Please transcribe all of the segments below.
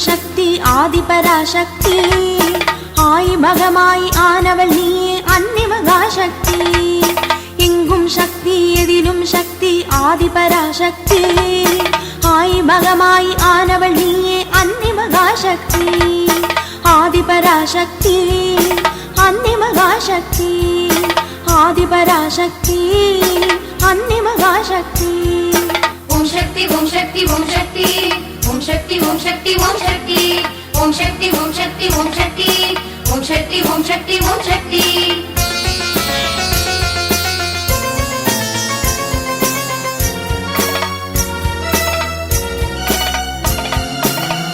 சக்தி ஆதிபராசக்தி ஆய் மகமாய் ஆனவள் நீயே அன்னை மகாசக்தி எங்கும் சக்தி எதிலும் சக்தி ஆதிபராசக்தி ஆய் மகமாய் ஆனவள் நீயே அன்னை மகாசக்தி ஆதிபராசக்தி அன்னை மகாசக்தி ஆதிபராசக்தி அன்னை மகாசக்தி ஓம் சக்தி ஓம் சக்தி ஓம் சக்தி ஓம் சக்தி ஓம் சக்தி ஓம் சக்தி ஓம் சக்தி ஓம் சக்தி ஓம் சக்தி ஓம் சக்தி ஓம் சக்தி ஓம் சக்தி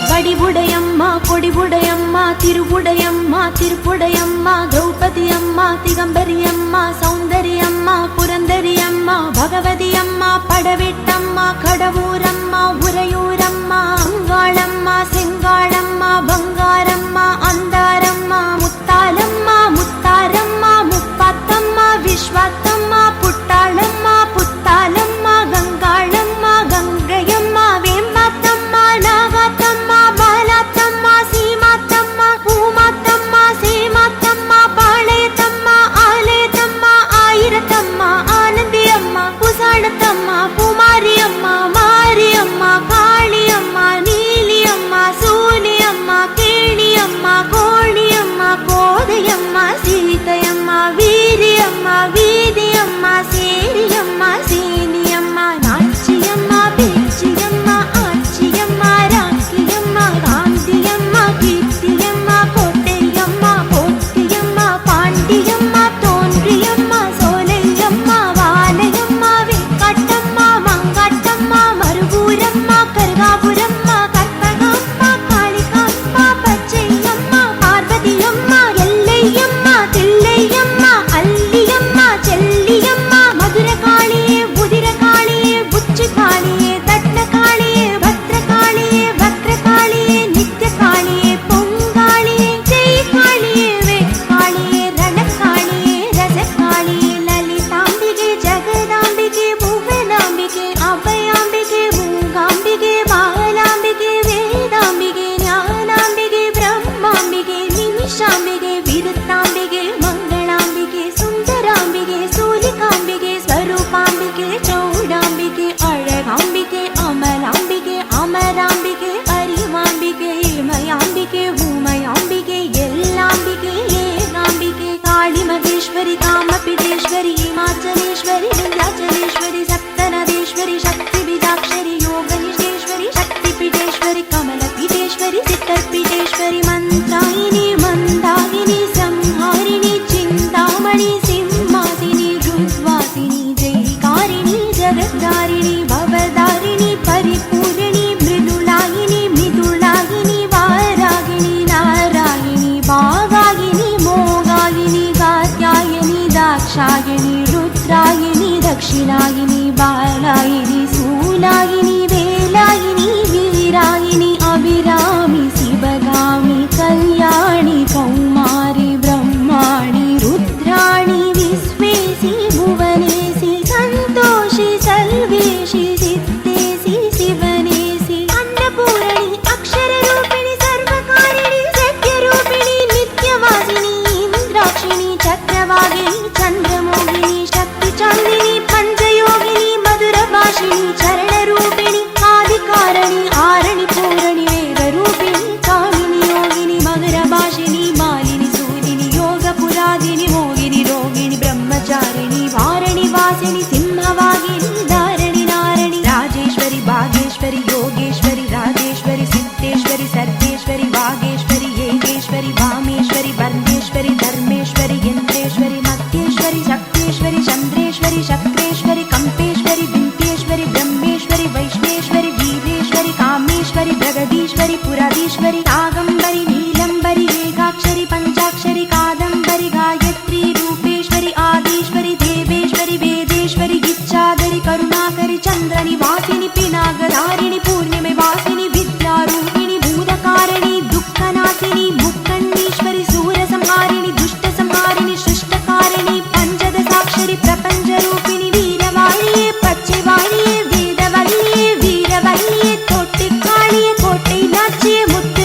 வடிவுடையம்மா கொடிவுடையம்மா திருவுடையம்மா திருப்புடையம்மா திரௌபதி அம்மா திகம்பரி அம்மா சௌந்தரி அம்மா புரந்தரி அம்மா பகவதி அம்மா படவேட்டம்மா கடவுரம்மா உறையூரம்மா அங்காளம்மா செங்காளம்மா பங்காரம்மா அந்தாரம்மா முத்தாலம்மா முத்தாரம்மா முப்பாத்தம்மா விஸ்வாத்தம்மா புட்டாளம்மா புத்தாலம்மா கங்காளம்மா கங்கையம்மா வேம்பாத்தம்மா நாகாத்தம்மா பாலாத்தம்மா சீமாத்தம்மா பூமாத்தம்மா சேமாத்தம்மா பாளையத்தம்மா ஆலயத்தம்மா ஆயிரத்தம்மா ஆனந்தியம்மா புசாணத்தம்மா பூமாரியம்மா மாரியம்மா காளியம்மா நீலியம்மா சூலியம்மா கேணியம்மா கோணியம்மா கோதையம்மா சீதையம்மா வீரியம்மா வீதியம்மா சேரியம்மா சேனியம்மா நாச்சியம்மா பேச்சியம்மா ஆச்சியம்மா ராக்கியம்மா காந்தியம்மா கீர்த்தியம்மா கோட்டையம்மா போட்டியம்மா பாண்டியம்மா தோன்றியம்மா சோலையம்மா வாலையம்மா வெக்காட்டம்மா மங்காட்டம்மா மருகூரம்மா கருகாபுரம்மா கற்பகம்மா காளிகாம்மா பச்சையம்மா பார்வதியம்மா எல்லையம்மா தில்லையம்மா அல்லியம்மா செல்லியம்மா மதுரகாளியே உதிரகாளியே புச்சுகாளியே தட்னகாளியே பத்ரகாளியே வக்ரகாளியே நித்யகாளியே பொங்காளியே ஜெய்காளியே வேட்காளியே ரணகாளியே ரசகாளியே லலிதாம்பிகே ஜெகதாம்பிகே புவனாம்பிகே அபயாம்பிகே மூகாம்பிகே பாலாம்பிகே வேதாம்பிகே ஞானாம்பிகே பிரம்மாம்பிகே நிமிஷாம்பிகே விருத்தாம்பிகே மங்களாம்பிகே சுந்தராம்பிகே சூலிகாம்பிகே ஸ்வரூபாம்பிகே சௌடாம்பிகே அழகாம்பிகே அமலாம்பிகே அமராம்பிகே அரிமாம்பிகே இமயாம்பிகே ஊமயாம்பிகே எல்லாம்பிகே ஏகாம்பிகே காளி மகேஸ்வரி காமபிதேஸ்வரி இமாச்சலேஸ்வரி விந்தியாச்சலேஸ்வரி சப்தநதேஸ்வரி சக்தி பீஜாட்சரி யோகனிஷ்டேஸ்வரி சக்தி பீடேஸ்வரி கமலபீடேஸ்வரி சித்தர்பீடேஸ்வரி மந்திராயினி மந்தாகினி சம்ஹாரிணி சிந்தாமணி சிம்மாசினி ருத்வாசினி ஜெய்காரிணி ஜகத்தாரிணி பவதாரிணி பரிபூரணி மிருதுளாயினி மிதுளாயினி வாராகினி நாராயணி பாகாயினி மோகாயினி காத்யாயனி தாக்ஷாயணி ருத்ராயினி தக்ஷிணாயினி பாலாயினி சூலாயினி வேலாயினி வீராயினி அபிராமி சிவகாமி கல்யாணி கௌமாரி பிரம்மாணி ருத்ராணி விஸ்வேசி புவனேசி சந்தோஷி சல்வேஷி சித்தேசி சிவனேசி அன்னபூரணி அக்ஷரரூபிணி சர்வகாரிணி சத்யரூபிணி நித்யவாசினி இந்திராட்சிணி சக்கரவாகினி சந்திரமோகினி சக்தி சாந்தினி பஞ்சயோகினி மதுரபாஷினி சரணரூபிணி ஆதிகாரணி ஆரணி பூரணி வேதரூபிணி காமினி யோகினி மகரபாஷினி மாலினி சூரினி யோக புராதினி மோகினி ரோகிணி பிரம்மச்சாரிணி வாரணி வாசினி சிம்மவாகினி தாரணி நாரணி ராஜேஸ்வரி பாகேஸ்வரி யோகேஸ்வரி ராஜேஸ்வரி சித்தேஸ்வரி சர்வேஸ்வரி வாகேஸ்வரி ஏகேஸ்வரி வாமேஸ்வரி வர்ணேஸ்வரி தர்மேஸ்வரி யந்திரேஸ்வரி மத்தியேஸ்வரி சக்தேஸ்வரி சந்திரேஸ்வரி சக்ரேஸ்வரி கம்பேஸ்வரி விந்தியேஸ்வரி பிரம்மேஸ்வரி வைஷ்ணேஸ்வரி வீரேஸ்வரி காமேஸ்வரி பிரகதீஸ்வரி புராதீஸ்வரி நாகம்பரி நீலம்பரி ஏகாட்சரி பஞ்சாட்சரி காதம்பரி காயத்ரி ரூபேஸ்வரி ஆதீஸ்வரி தேவேஸ்வரி வேதேஸ்வரி கிச்சாதரி கருணாகரி சந்திரனி வாசினி பினாகதாரிணி பூர்ணிமை வாசினி வித்யாரூபிணி பூதகாரணி துக்கநாசினி முக்கண்ணீஸ்வரி சூரசம்ஹாரிணி துஷ்டசம்ஹாரிணி சிருஷ்டகாரிணி பஞ்சதசாட்சரி பிரபஞ்சரூபிணி வீரவாணியே பச்சைவாணியே வேதவல்லியே வீரவல்லியே தொட்டிக்காளியே கோட்டை நாச்சியே முத்து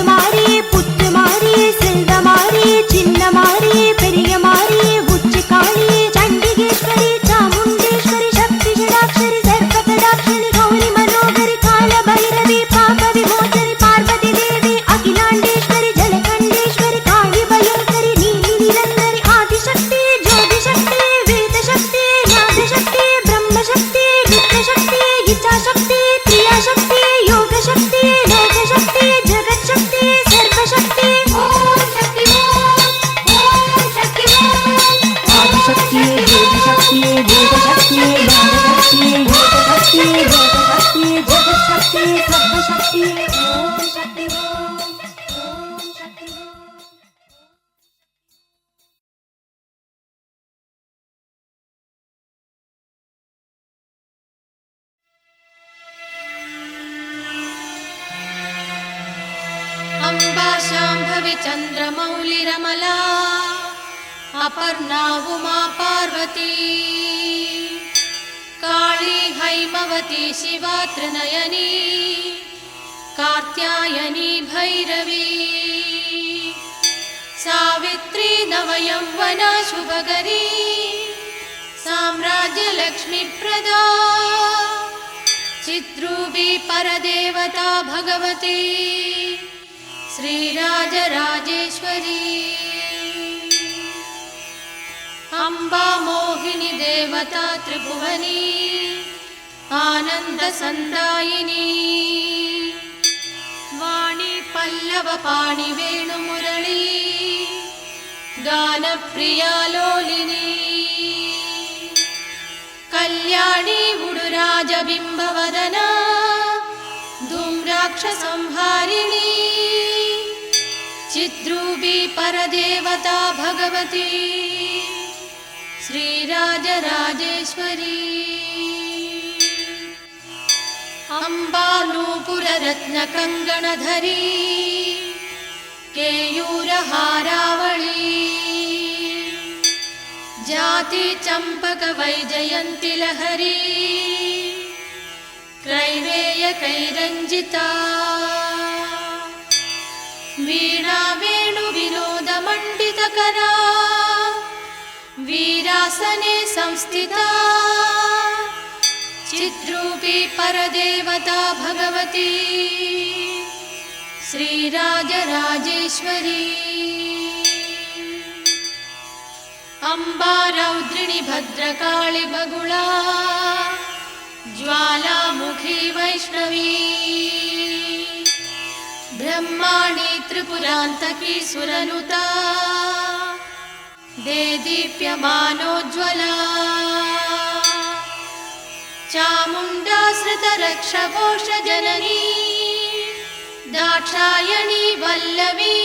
शाम्भवी चन्द्रमौलिरमला अपर्णा उमा पार्वती काली हैमवती शिवा त्रिनयनी कात्यायनी भैरवी सावित्री नवयौवना शुभकरी साम्राज्यलक्ष्मीप्रदा चिद्रूपी परदेवता भगवती श्रीराजराजेश्वरी अम्बा मोहिनी देवता त्रिभुवनी आनन्दसन्दायिनी वाणी पल्लवपाणि वेणुमुरळी गानप्रिया लोलिनी कल्याणी उडुराजबिम्बवदना धूम्राक्षसंहारिणी चिद्रूपी परदेवता भगवती श्रीराजराजेश्वरी अम्बा नूपुररत्नकङ्गणधरी केयूरहारावळी जाति चम्पक वैजयन्ति लहरी क्रैवेयकैरञ्जिता वीणा वेणुविनोदमण्डितकरा वीरासने संस्थिता चिद्रूपी परदेवता भगवती श्रीराजराजेश्वरी अम्बा रौद्रिणी भद्रकाळि बगुळा ज्वालामुखी वैष्णवी ब्रह्माणी त्रिपुरान्तकी सुरनुता देदीप्यमानोज्ज्वला चामुण्डा श्रितरक्षपोषजननी दाक्षायणी वल्लवी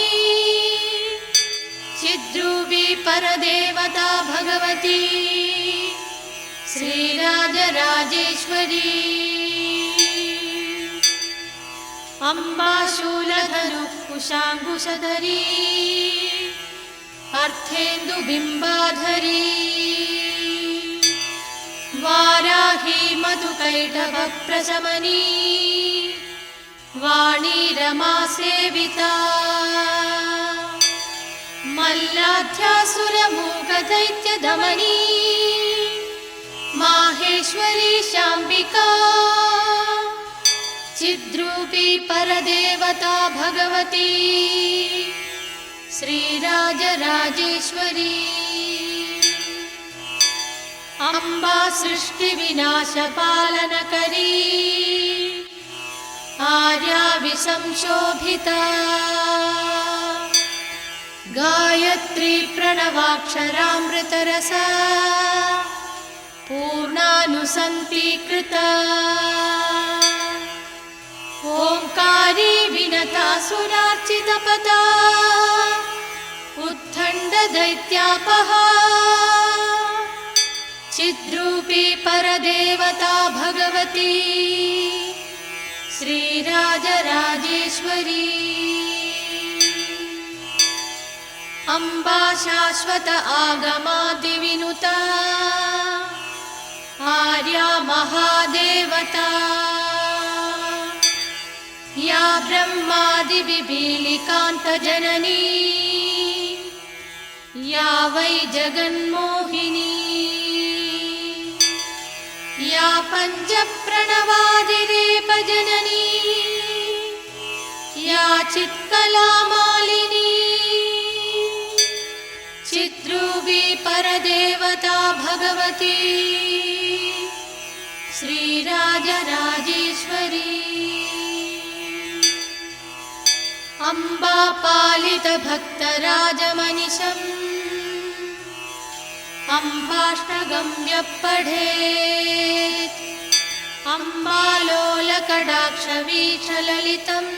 चिद्रूपी परदेवता भगवती श्रीराजराजेश्वरी अम्बा शूलधनुः कुशाङ्कुशधरी अर्धेन्दुबिम्बाधरी वाराही मधुकैटभप्रशमनी वाणी रमा सेविता मल्लाध्यासुरमूकदैत्यदमनी माहेश्वरी शाम्बिका चिद्रूपी परदेवता भगवती श्रीराजराजेश्वरी अम्बा सृष्टिविनाशपालनकरी आर्या विसंशोभिता गायत्री प्रणवाक्षरामृतरसा पूर्णानुसन्तीकृता ओंकारी विनता सुरार्चितपदा उत्थण्डदैत्यापहा चिद्रूपी परदेवता भगवती श्रीराजराजेश्वरी अम्बा शाश्वत आगमादिविनुता आर्या महादेवता या ब्रह्मादिविपीलिकान्तजननी या वै जगन्मोहिनी या पञ्चप्रणवादिरेपजननी या चित्कलामालिनी चिद्रूपी परदेवता भगवती श्रीराजराजेश्वरी अम्बा पालितभक्तराजमनिशम् अम्बाष्टगम्य पठेत् अम्बालोलकटाक्षवीक्षललितम्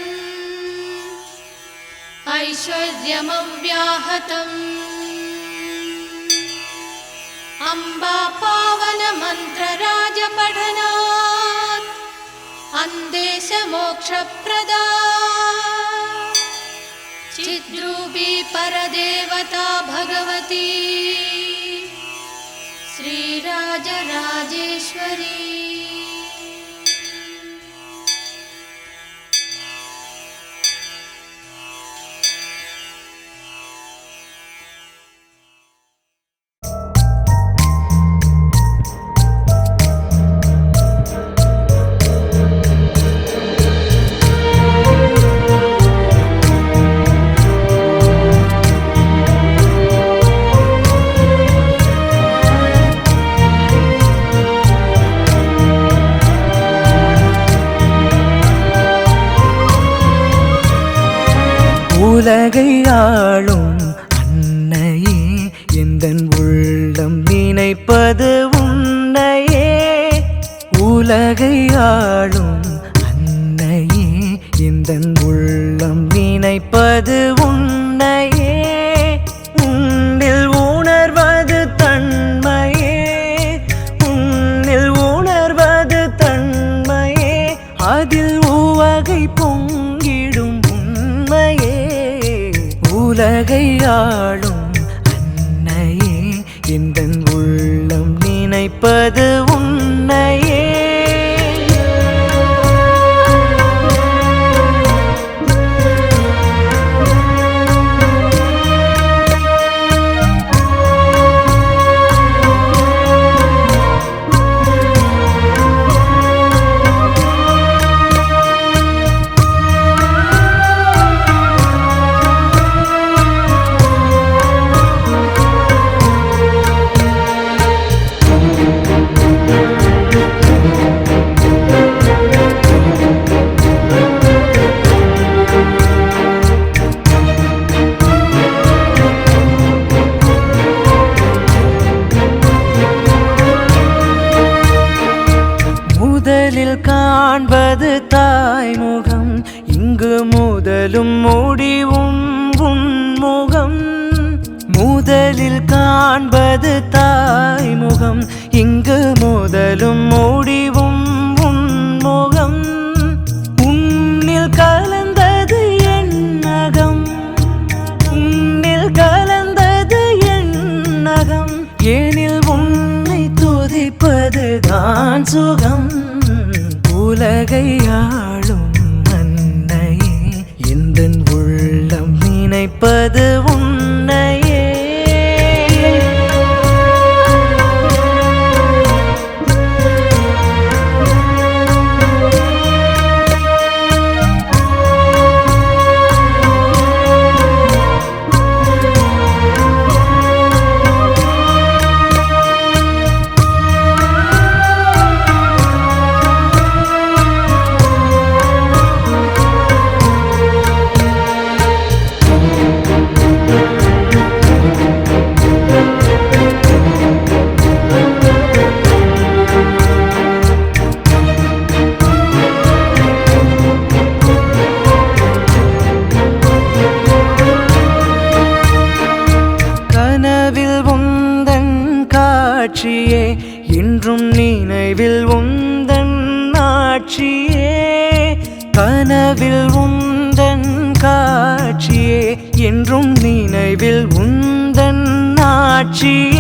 ऐश्वर्यमव्याहतम् अम्बा पावनमन्त्रराजपठनात् अन्देशमोक्षप्रदा चिद्रूपी परदेवता भगवती श्रीराजराजेश्वरी। உலகை ஆளும் அன்னையே எந்தன் உள்ளம் நினைப்பது உன்னையே. உலகை ஆளும் அன்னையே எந்தன் உள்ளம் நினைப்பது உன்னையே. உன்னில் உணர்வது தன்மையே, உன்னில் உணர்வது தன்மையே, அதில் உவகை பொங்கிடும் உண்மையே. உலகை ஆளும் அன்னையே எந்தன் உள்ளம் நினைப்பது உன்னையே. முதலில் காண்பது தாய்முகம், இங்கு முதலும் முடிவும் உன்முகம். முதலில் காண்பது தாய்முகம், இங்கு முதலும் முடிவும் உன்முகம். உன்னில் கலந்தது என் நகம், உன்னில் கலந்தது என் நகம். ஏனில் உன்னை துதிப்பதுதான் சுகம். உலகை ஆளும் அன்னையே எந்தன் உள்ளம் நினைப்பது உன்னையே. காட்சியே என்றும் நினைவில் உந்தன் ஆட்சியே. கனவில் உந்தன் காட்சியே என்றும் நினைவில் உந்தன் ஆட்சியே.